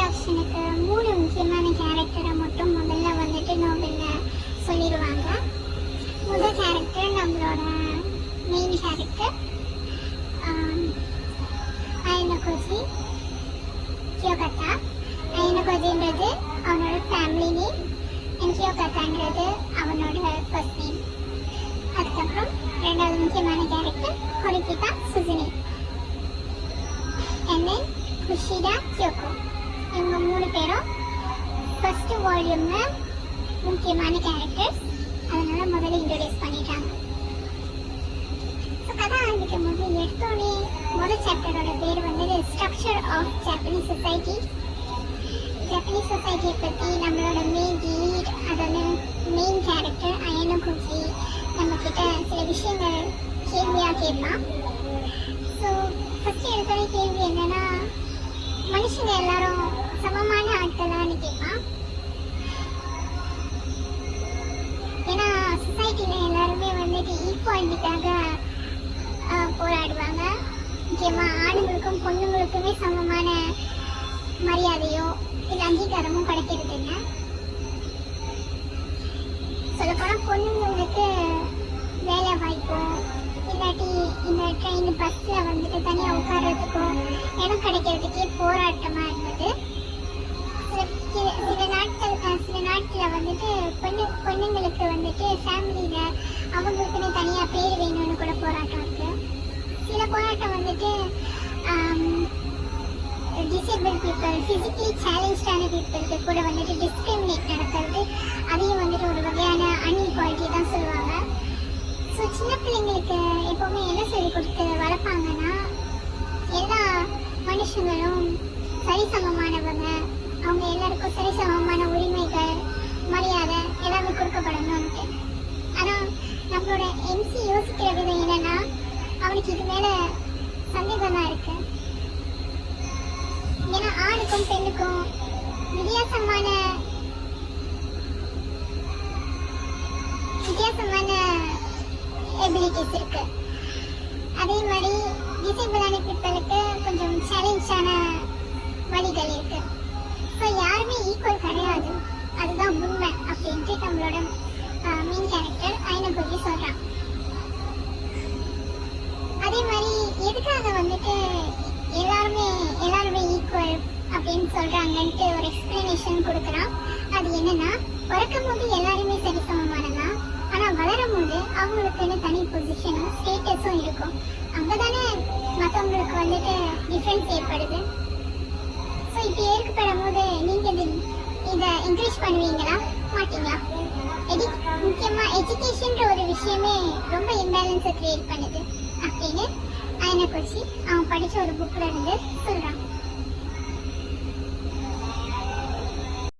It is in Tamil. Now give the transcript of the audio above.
இன்ட்ரடக்ஷனுக்கு 3 முக்கியமான கேரக்டரை மட்டும் முதல்ல வந்துட்டு நோபலில் சொல்லிடுவாங்க. முதல் கேரக்டர் நம்மளோட மெயின் கேரக்டர் அயனகோஜி கியோகத்தா. அயனகோஜின்றது அவனோட ஃபேமிலி நேம் அண்ட் கியோகத்தான்றது அவனோட ஃபர்ஸ்ட் நேம். அதுக்கப்புறம் ரெண்டாவது முக்கியமான கேரக்டர் ஹொரிகிதா சுசுனி அண்ட் தென் குஷிடா கியோகோ. இவங்க 3 பேரும் ஃபர்ஸ்ட் வால்யூம்ல முக்கியமான கேரக்டர்ஸ். அதனால முதல்ல இன்ட்ரோடியூஸ் பண்ணிட்டாங்க. ஸோ கதை ஆரம்பிக்கும் போது எடுத்தோடனே முதல் சாப்டரோட பேர் வந்து structure of Japanese society. Japanese சொசைட்டியை பற்றி நம்மளோட மெயின் லீட், அதாவது மெயின் கேரக்டர் அயனகோஜி நம்மக்கிட்ட சில விஷயங்கள் கேள்வியாக கேட்பான். ஸோ ஃபஸ்ட்டு எடுத்தோடனே கேள்வி என்னன்னா, மனுஷங்க எல்லாரும் சமமான ஆட்களான்னு கேட்பான். ஏன்னா சொசைட்டியில் எல்லாருமே வந்துட்டு ஈக்குவாலிட்டிக்காக போராடுவாங்க. முக்கியமாக ஆணுங்களுக்கும் பொண்ணுங்களுக்குமே சமமான மரியாதையோ இல்லை அங்கீகாரமும் கிடைக்கிறது இல்லை. சொல்லப்போனால் பொண்ணுங்களுக்கு வேலை வாய்ப்போ இல்லாட்டி இந்த ட்ரெயின் பஸ்ஸில் வந்துட்டு தனியாக உட்கார்றதுக்கோ இடம் கிடைக்கிறதுக்கே போராட்டமாக இருந்தது. சில நாட்டில் வந்துட்டு பொண்ணுங்களுக்கு வந்துட்டு ஃபேமிலியில் அவங்களுக்குன்னு தனியாக பேர் வேணும்னு கூட போராட்டம் இருக்குது. சில போராட்டம் வந்துட்டு டிசேபிள் பீப்புள், ஃபிசிக்கலி சேலஞ்சான பீப்புளுக்கு கூட வந்துட்டு டிஸ்கிரிமினேட் நடக்கிறது, அதையும் வந்துட்டு ஒரு வகையான அன்இக்வாலிட்டி தான் சொல்லுவாங்க. ஸோ சின்ன பிள்ளைங்களுக்கு எப்போவுமே என்ன சொல்லி கொடுத்து வளர்ப்பாங்கன்னா, எல்லா மனுஷங்களும் சரிசமமானவங்க, அவங்க எல்லாருக்கும் சரிசமமான உரிமைகள், மரியாதை எல்லாமே கொடுக்கப்படணும்ட்டு. ஆனால் நம்மளோட எம்சி யோசிக்கிற விதம் என்னன்னா, அவனுக்கு இது மேலே சந்தேகம் தான் இருக்கு. ஏன்னா ஆணுக்கும் பெண்ணுக்கும் வித்தியாசமான எபிலிட்டிஸ் இருக்கு. அதே மாதிரி டிசேபிளான பீப்புளுக்கு கொஞ்சம் சேலஞ்சான வழிகள் இருக்கு. ஸோ யாருமே ஈக்குவல் கிடையாது, அதுதான் உண்மை அப்படின்ட்டு நம்மளோட மெயின் கேரக்டர் அயனகோஜி சொல்றான். அதே மாதிரி எதுக்காக வந்துட்டு எல்லாருமே ஈக்குவல் அப்படின்னு சொல்றாங்கன்ட்டு ஒரு எக்ஸ்பிளனேஷன் கொடுக்குறான். அது என்னன்னா, பிறக்கும் போது எல்லாருமே சரிசமமானதான், ஆனால் வளரும் போது அவங்களுக்குன்னு தனி பொசிஷனும் ஸ்டேட்டஸும் இருக்கும். அங்கதானே மற்றவங்களுக்கு வந்துட்டு டிஃப்ரென்ஸ் ஏற்படுது. ஸோ இப்படி ஏற்படும் போது நீங்கள் இதை என்கரேஜ் பண்ணுவீங்களா மாட்டீங்களா? முக்கியமாக எஜுகேஷன்ற ஒரு விஷயமே ரொம்ப இம்பேலன்ஸை கிரியேட் பண்ணுது அப்படின்னு அயனகோஜி அவன் படித்த ஒரு புக்கில் இருந்து சொல்கிறான்.